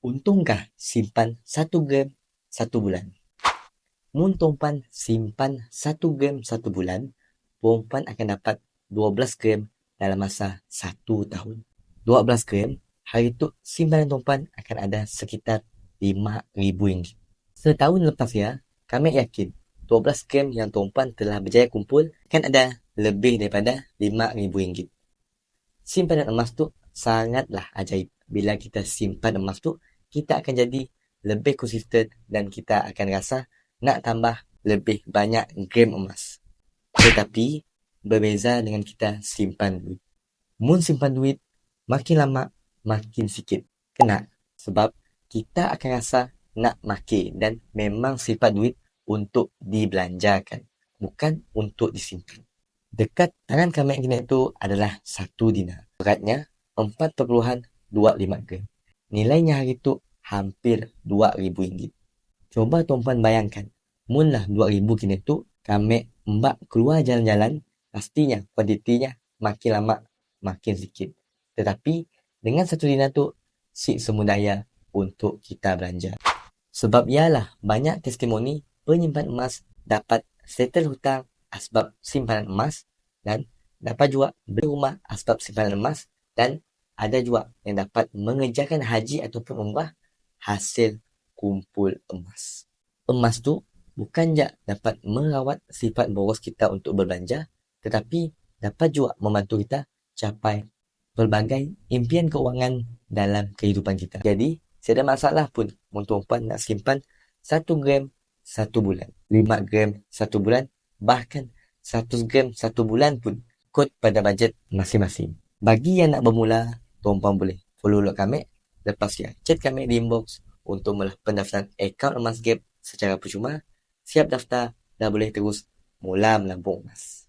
Untungkah simpan 1 gram 1 bulan? Mun tuan-puan simpan 1 gram 1 bulan, tuan-puan akan dapat 12 gram dalam masa 1 tahun. 12 gram, hari tu simpanan tuan-puan akan ada sekitar RM5,000. Setahun lepas ya, kami yakin 12 gram yang tuan-puan telah berjaya kumpul akan ada lebih daripada RM5,000. Simpanan emas tu sangatlah ajaib. Bila kita simpan emas tu, kita akan jadi lebih konsisten dan kita akan rasa nak tambah lebih banyak gram emas. Tetapi, berbeza dengan kita simpan duit. Mun simpan duit, makin lama, makin sikit. Kena? Sebab kita akan rasa nak makin dan memang simpan duit untuk dibelanjakan, bukan untuk disimpan. Dekat tangan kami yang kini itu adalah 1 dinar. Beratnya 4.25 gram. Nilainya hari itu hampir RM2,000. Coba tuan-puan bayangkan, munlah RM2,000 kini tu, kami mbak keluar jalan-jalan, pastinya kuantitinya makin lama makin sikit. Tetapi dengan 1 dinar tu, si semudaya untuk kita belanja. Sebab ialah banyak testimoni penyimpan emas dapat settle hutang asbab simpanan emas dan dapat juga beli rumah asbab simpanan emas, dan ada juga yang dapat mengerjakan haji ataupun umrah hasil kumpul emas. Emas tu bukan je dapat merawat sifat boros kita untuk berbelanja, tetapi dapat juga membantu kita capai pelbagai impian keuangan dalam kehidupan kita. Jadi, tidak ada masalah pun tuan-puan nak simpan 1 gram 1 bulan, 5 gram 1 bulan, bahkan 100 gram 1 bulan pun, ikut pada bajet masing-masing. Bagi yang nak bermula, tuan-puan boleh follow kami, lepas ya chat kami di inbox untuk mula pendaftaran akaun emas Gap secara percuma. Siap daftar, dah boleh terus mula melambung emas.